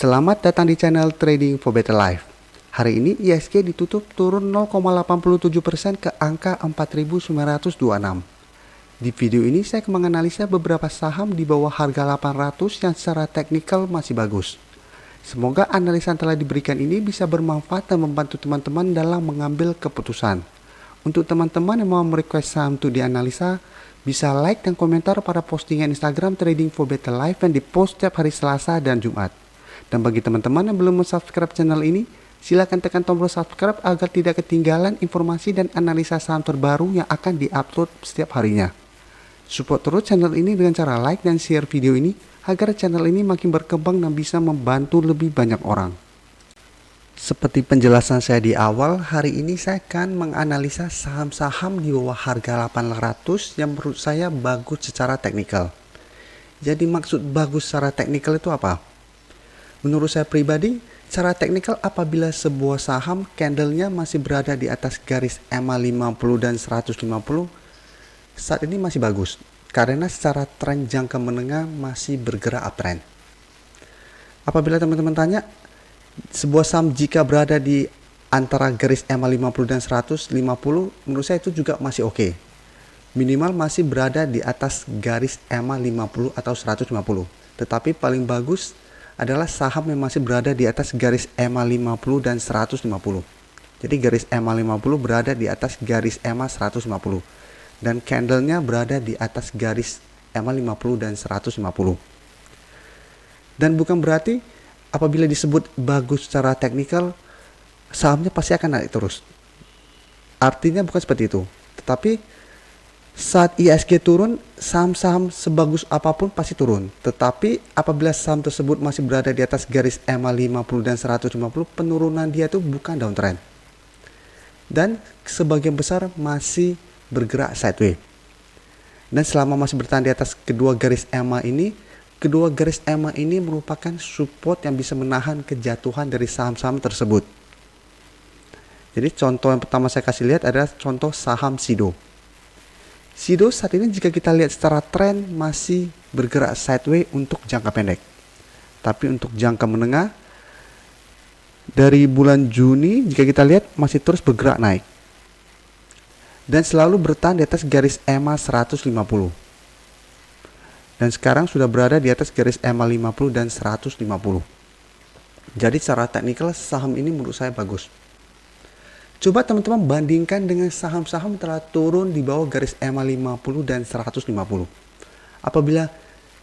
Selamat datang di channel Trading for Better Life. Hari ini ISG ditutup turun 0,87% ke angka 4.926. Di video ini saya akan menganalisa beberapa saham di bawah harga 800 yang secara teknikal masih bagus. Semoga analisa yang telah diberikan ini bisa bermanfaat dan membantu teman-teman dalam mengambil keputusan. Untuk teman-teman yang mau merequest saham untuk dianalisa, bisa like dan komentar pada postingan Instagram Trading for Better Life yang dipost setiap hari Selasa dan Jumat. Dan bagi teman-teman yang belum subscribe channel ini, silakan tekan tombol subscribe agar tidak ketinggalan informasi dan analisa saham terbaru yang akan diupload setiap harinya. Support terus channel ini dengan cara like dan share video ini agar channel ini makin berkembang dan bisa membantu lebih banyak orang. Seperti penjelasan saya di awal, hari ini saya akan menganalisa saham-saham di bawah harga 800 yang menurut saya bagus secara teknikal. Jadi maksud bagus secara teknikal itu apa? Menurut saya pribadi, secara teknikal apabila sebuah saham candlenya masih berada di atas garis EMA 50 dan 150, saat ini masih bagus. Karena secara tren jangka menengah masih bergerak uptrend. Apabila teman-teman tanya, sebuah saham jika berada di antara garis EMA 50 dan 150, menurut saya itu juga masih oke. Minimal masih berada di atas garis EMA 50 atau 150. Tetapi paling bagus adalah saham yang masih berada di atas garis EMA 50 dan 150. Jadi garis EMA 50 berada di atas garis EMA 150 dan candlenya berada di atas garis EMA 50 dan 150. Dan bukan berarti apabila disebut bagus secara teknikal sahamnya pasti akan naik terus. Artinya bukan seperti itu. Tetapi saat ISG turun, saham-saham sebagus apapun pasti turun. Tetapi apabila saham tersebut masih berada di atas garis EMA 50 dan 150, penurunan dia itu bukan downtrend. Dan sebagian besar masih bergerak sideways. Dan selama masih bertahan di atas kedua garis EMA ini merupakan support yang bisa menahan kejatuhan dari saham-saham tersebut. Jadi contoh yang pertama saya kasih lihat adalah contoh saham Sido. Sido saat ini jika kita lihat secara tren masih bergerak sideways untuk jangka pendek. Tapi untuk jangka menengah dari bulan Juni jika kita lihat masih terus bergerak naik. Dan selalu bertahan di atas garis EMA 150. Dan sekarang sudah berada di atas garis EMA 50 dan 150. Jadi secara teknikal saham ini menurut saya bagus. Coba teman-teman bandingkan dengan saham-saham telah turun di bawah garis EMA 50 dan 150. Apabila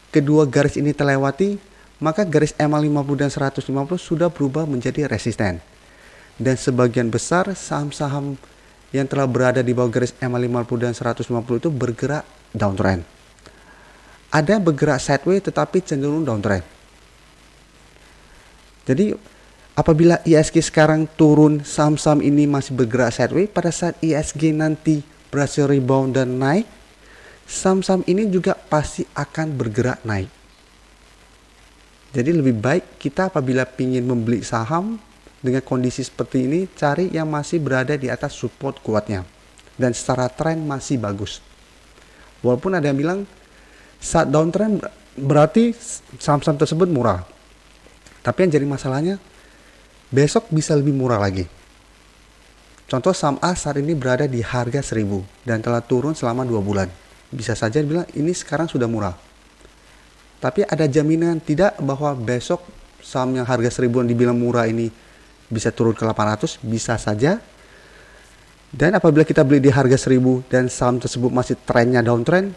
kedua garis ini terlewati, maka garis EMA 50 dan 150 sudah berubah menjadi resisten. Dan sebagian besar saham-saham yang telah berada di bawah garis EMA 50 dan 150 itu bergerak downtrend. Ada bergerak sideways tetapi cenderung downtrend. Jadi apabila ISG sekarang turun, saham-saham ini masih bergerak sideways, pada saat ISG nanti berhasil rebound dan naik, saham-saham ini juga pasti akan bergerak naik. Jadi lebih baik kita apabila ingin membeli saham dengan kondisi seperti ini, cari yang masih berada di atas support kuatnya. Dan secara tren masih bagus. Walaupun ada yang bilang, saat downtrend berarti saham-saham tersebut murah. Tapi yang jadi masalahnya, besok bisa lebih murah lagi. Contoh saham A saat ini berada di harga 1000 dan telah turun selama 2 bulan. Bisa saja dibilang ini sekarang sudah murah. Tapi ada jaminan tidak bahwa besok saham yang harga 1000 yang dibilang murah ini bisa turun ke 800? Bisa saja. Dan apabila kita beli di harga 1000 dan saham tersebut masih trennya downtrend,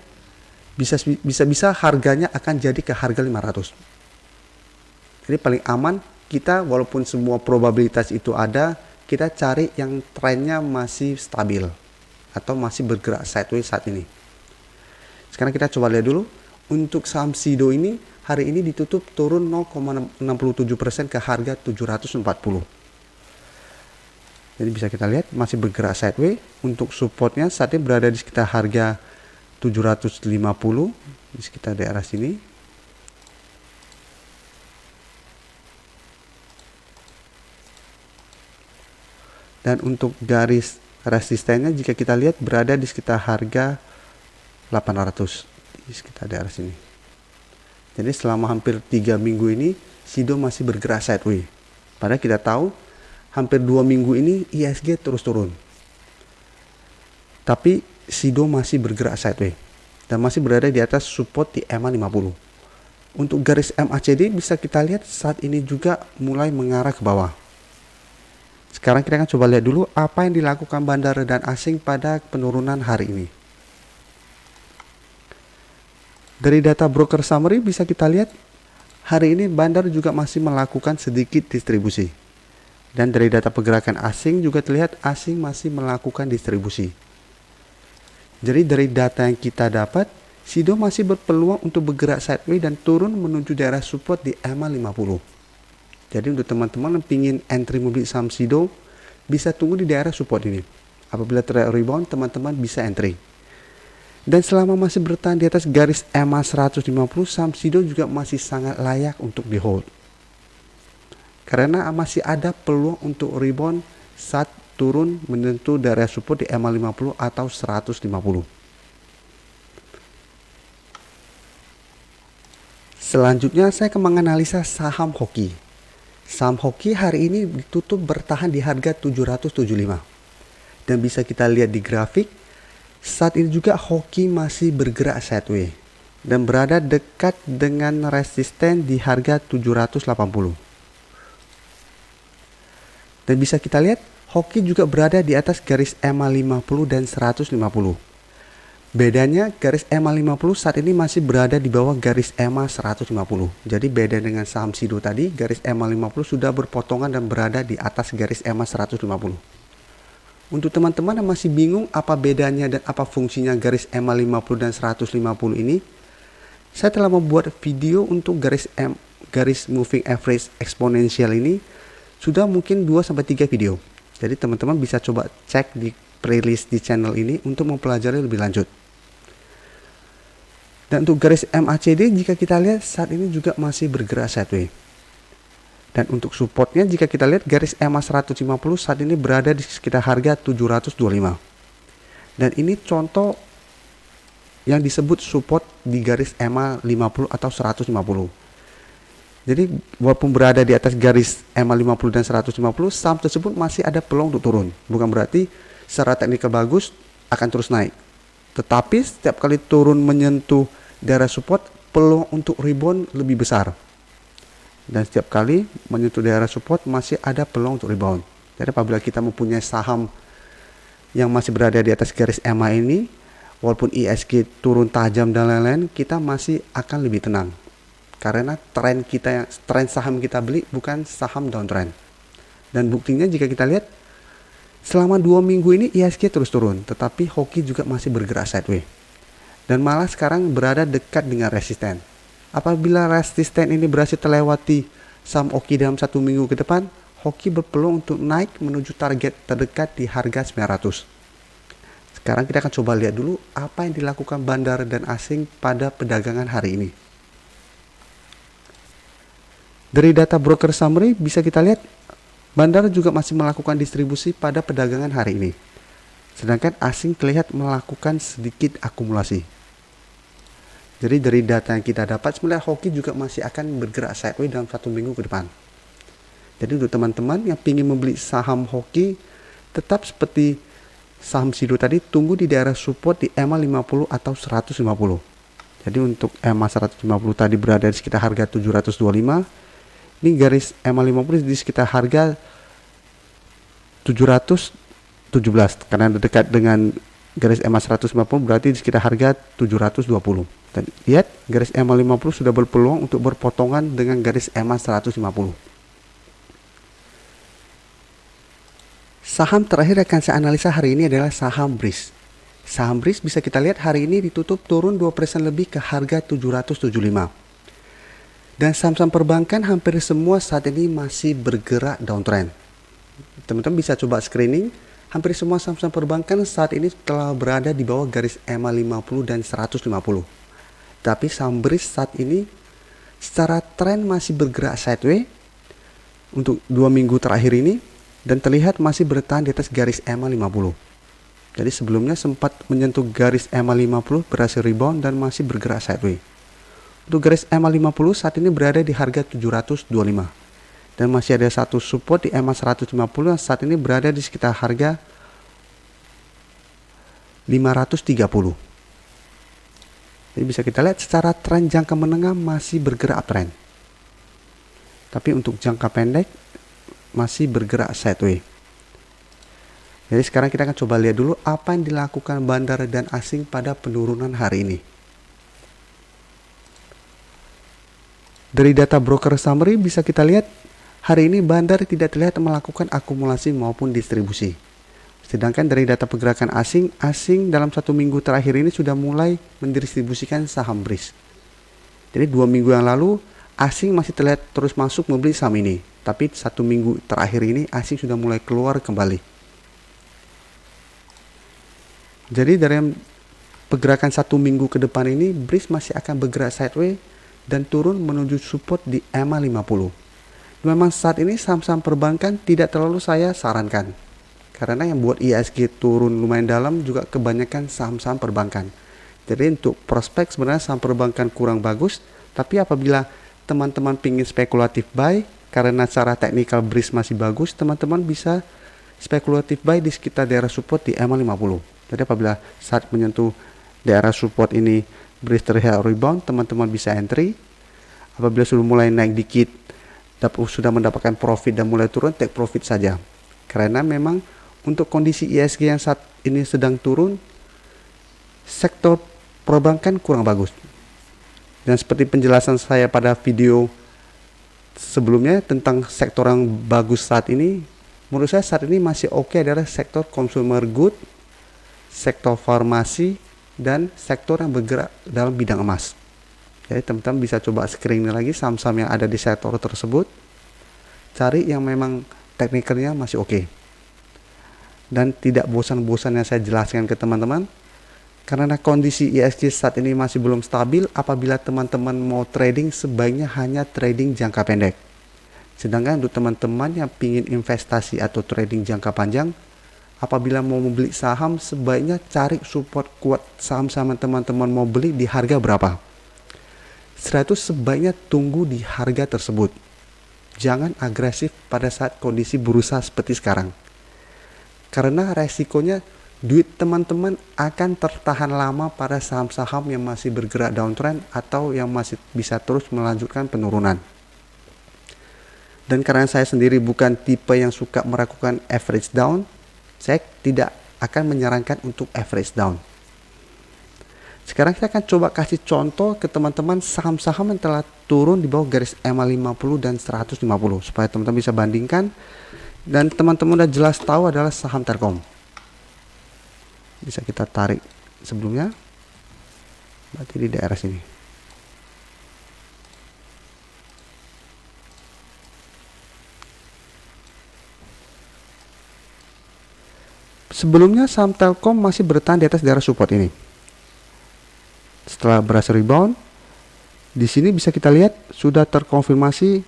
bisa harganya akan jadi ke harga 500. Jadi paling aman kita walaupun semua probabilitas itu ada, kita cari yang trennya masih stabil atau masih bergerak sideways saat ini. Sekarang kita coba lihat dulu untuk saham Sido ini hari ini ditutup turun 0,67% ke harga 740. Jadi bisa kita lihat masih bergerak sideways. Untuk supportnya saat ini berada di sekitar harga 750 di sekitar daerah sini. Dan untuk garis resistennya jika kita lihat berada di sekitar harga 800 di sekitar daerah sini. Jadi selama hampir 3 minggu ini SIDO masih bergerak sideways. Padahal kita tahu hampir 2 minggu ini IHSG terus turun. Tapi SIDO masih bergerak sideways dan masih berada di atas support di EMA 50. Untuk garis MACD bisa kita lihat saat ini juga mulai mengarah ke bawah. Sekarang kita akan coba lihat dulu apa yang dilakukan bandar dan asing pada penurunan hari ini. Dari data broker summary bisa kita lihat hari ini bandar juga masih melakukan sedikit distribusi. Dan dari data pergerakan asing juga terlihat asing masih melakukan distribusi. Jadi dari data yang kita dapat, SIDO masih berpeluang untuk bergerak sideways dan turun menuju daerah support di EMA 50. Jadi untuk teman-teman yang ingin entry membeli saham SIDO, bisa tunggu di daerah support ini. Apabila terlihat rebound, teman-teman bisa entry. Dan selama masih bertahan di atas garis EMA 150, saham SIDO juga masih sangat layak untuk di hold. Karena masih ada peluang untuk rebound saat turun menyentuh daerah support di EMA 50 atau 150. Selanjutnya saya akan menganalisa saham hoki. Saham hoki hari ini ditutup bertahan di harga 775. Dan bisa kita lihat di grafik, saat ini juga hoki masih bergerak sideways dan berada dekat dengan resisten di harga 780. Dan bisa kita lihat hoki juga berada di atas garis EMA 50 dan 150. Bedanya garis EMA 50 saat ini masih berada di bawah garis EMA 150. Jadi beda dengan saham SIDO tadi, garis EMA 50 sudah berpotongan dan berada di atas garis EMA 150. Untuk teman-teman yang masih bingung apa bedanya dan apa fungsinya garis EMA 50 dan 150 ini, saya telah membuat video untuk garis moving average eksponensial ini sudah mungkin 2-3 video. Jadi teman-teman bisa coba cek di playlist di channel ini untuk mempelajari lebih lanjut. Dan untuk garis MACD jika kita lihat saat ini juga masih bergerak sideways. Dan untuk supportnya jika kita lihat garis EMA 150 saat ini berada di sekitar harga 725. Dan ini contoh yang disebut support di garis EMA 50 atau 150. Jadi walaupun berada di atas garis EMA 50 dan 150, saham tersebut masih ada peluang untuk turun. Bukan berarti secara teknikal bagus akan terus naik. Tetapi setiap kali turun menyentuh daerah support, peluang untuk rebound lebih besar. Dan setiap kali menyentuh daerah support masih ada peluang untuk rebound. Jadi apabila kita mempunyai saham yang masih berada di atas garis EMA ini, walaupun IHSG turun tajam dan lain-lain, kita masih akan lebih tenang. Karena tren saham kita beli bukan saham downtrend. Dan buktinya jika kita lihat selama 2 minggu ini IHSG terus turun, tetapi hoki juga masih bergerak sideways. Dan malah sekarang berada dekat dengan resisten. Apabila resisten ini berhasil terlewati saham hoki dalam 1 minggu ke depan, hoki berpeluang untuk naik menuju target terdekat di harga 900. Sekarang kita akan coba lihat dulu apa yang dilakukan bandar dan asing pada perdagangan hari ini. Dari data broker summary bisa kita lihat bandar juga masih melakukan distribusi pada perdagangan hari ini. Sedangkan asing terlihat melakukan sedikit akumulasi. Jadi dari data yang kita dapat sebenarnya hoki juga masih akan bergerak sideways dalam 1 minggu ke depan. Jadi untuk teman-teman yang ingin membeli saham hoki, tetap seperti saham SIDO tadi, tunggu di daerah support di EMA 50 atau 150. Jadi untuk EMA 150 tadi berada di sekitar harga 725. Ini garis EMA 50 di sekitar harga 717 karena dekat dengan garis EMA 150 berarti di sekitar harga 720. Dan lihat garis EMA 50 sudah berpeluang untuk berpotongan dengan garis EMA 150. Saham terakhir yang akan saya analisa hari ini adalah saham BRIS. Saham BRIS bisa kita lihat hari ini ditutup turun 2% lebih ke harga 775. Dan saham-saham perbankan hampir semua saat ini masih bergerak downtrend. Teman-teman bisa coba screening, hampir semua saham-saham perbankan saat ini telah berada di bawah garis EMA 50 dan 150. Tapi saham BRIS saat ini secara tren masih bergerak sideways untuk 2 minggu terakhir ini dan terlihat masih bertahan di atas garis EMA 50. Jadi sebelumnya sempat menyentuh garis EMA 50 berhasil rebound dan masih bergerak sideways. Untuk garis EMA 50 saat ini berada di harga 725. Dan masih ada satu support di EMA 150 yang saat ini berada di sekitar harga 530. Jadi bisa kita lihat secara tren jangka menengah masih bergerak uptrend. Tapi untuk jangka pendek masih bergerak sideways. Jadi sekarang kita akan coba lihat dulu apa yang dilakukan bandar dan asing pada penurunan hari ini. Dari data broker summary bisa kita lihat hari ini bandar tidak terlihat melakukan akumulasi maupun distribusi. Sedangkan dari data pergerakan asing dalam 1 minggu terakhir ini sudah mulai mendistribusikan saham BRIS. Jadi 2 minggu yang lalu asing masih terlihat terus masuk membeli saham ini. Tapi 1 minggu terakhir ini asing sudah mulai keluar kembali. Jadi dari pergerakan 1 minggu ke depan ini BRIS masih akan bergerak sideways dan turun menuju support di EMA 50. Memang saat ini saham-saham perbankan tidak terlalu saya sarankan. Karena yang buat IHSG turun lumayan dalam juga kebanyakan saham-saham perbankan. Jadi untuk prospek sebenarnya saham perbankan kurang bagus. Tapi apabila teman-teman pingin spekulatif buy, karena secara teknikal BRIS masih bagus, teman-teman bisa spekulatif buy di sekitar daerah support di EMA 50. Jadi apabila saat menyentuh daerah support ini BRIS terlihat rebound, teman-teman bisa entry. Apabila sudah mulai naik dikit, sudah mendapatkan profit dan mulai turun, take profit saja. Karena memang untuk kondisi IHSG yang saat ini sedang turun, sektor perbankan kurang bagus. Dan seperti penjelasan saya pada video sebelumnya tentang sektor yang bagus saat ini, menurut saya saat ini masih oke adalah sektor consumer good, sektor farmasi, dan sektor yang bergerak dalam bidang emas. Jadi teman-teman bisa coba screening lagi saham-saham yang ada di sektor tersebut, cari yang memang teknikalnya masih oke. Dan tidak bosan-bosan yang saya jelaskan ke teman-teman, karena kondisi IHSG saat ini masih belum stabil. Apabila teman-teman mau trading, sebaiknya hanya trading jangka pendek. Sedangkan untuk teman-teman yang ingin investasi atau trading jangka panjang, apabila mau membeli saham, sebaiknya cari support kuat saham-saham teman-teman mau beli di harga berapa. Setelah itu sebaiknya tunggu di harga tersebut. Jangan agresif pada saat kondisi bursa seperti sekarang. Karena resikonya duit teman-teman akan tertahan lama pada saham-saham yang masih bergerak downtrend atau yang masih bisa terus melanjutkan penurunan. Dan karena saya sendiri bukan tipe yang suka melakukan average down, saya tidak akan menyarankan untuk average down. Sekarang saya akan coba kasih contoh ke teman-teman saham-saham yang telah turun di bawah garis EMA 50 dan 150 supaya teman-teman bisa bandingkan dan teman-teman udah jelas tahu adalah saham Telkom. Bisa kita tarik sebelumnya, berarti di daerah sini. Sebelumnya saham Telkom masih bertahan di atas daerah support ini. Setelah berhasil rebound, di sini bisa kita lihat sudah terkonfirmasi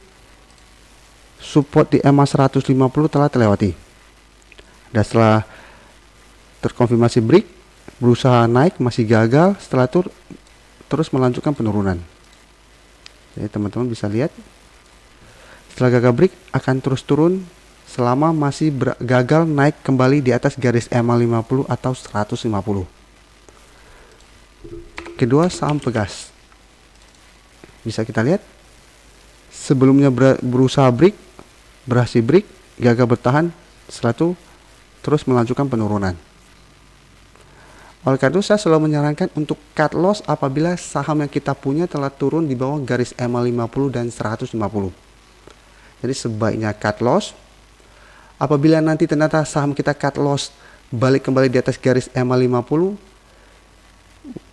support di EMA 150 telah terlewati. Dan setelah terkonfirmasi break, berusaha naik masih gagal, setelah itu terus melanjutkan penurunan. Jadi teman-teman bisa lihat setelah gagal break akan terus turun selama masih gagal naik kembali di atas garis EMA 50 atau 150. Kedua, saham Pegas. Bisa kita lihat sebelumnya berusaha break, berhasil break, gagal bertahan, setelah itu terus melanjutkan penurunan. Oleh karena itu saya selalu menyarankan untuk cut loss apabila saham yang kita punya telah turun di bawah garis EMA 50 dan 150. Jadi sebaiknya cut loss. Apabila nanti ternyata saham kita cut loss balik kembali di atas garis EMA 50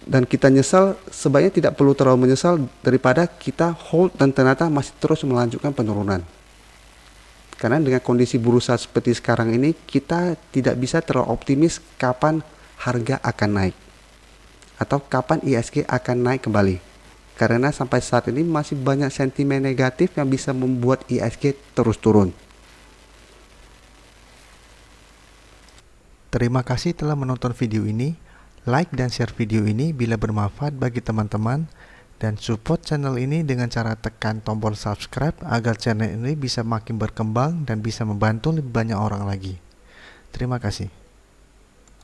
dan kita nyesal, sebaiknya tidak perlu terlalu menyesal daripada kita hold dan ternyata masih terus melanjutkan penurunan. Karena dengan kondisi bursa seperti sekarang ini, kita tidak bisa terlalu optimis kapan harga akan naik atau kapan IHSG akan naik kembali. Karena sampai saat ini masih banyak sentimen negatif yang bisa membuat IHSG terus turun. Terima kasih telah menonton video ini. Like dan share video ini bila bermanfaat bagi teman-teman. Dan support channel ini dengan cara tekan tombol subscribe agar channel ini bisa makin berkembang dan bisa membantu lebih banyak orang lagi. Terima kasih.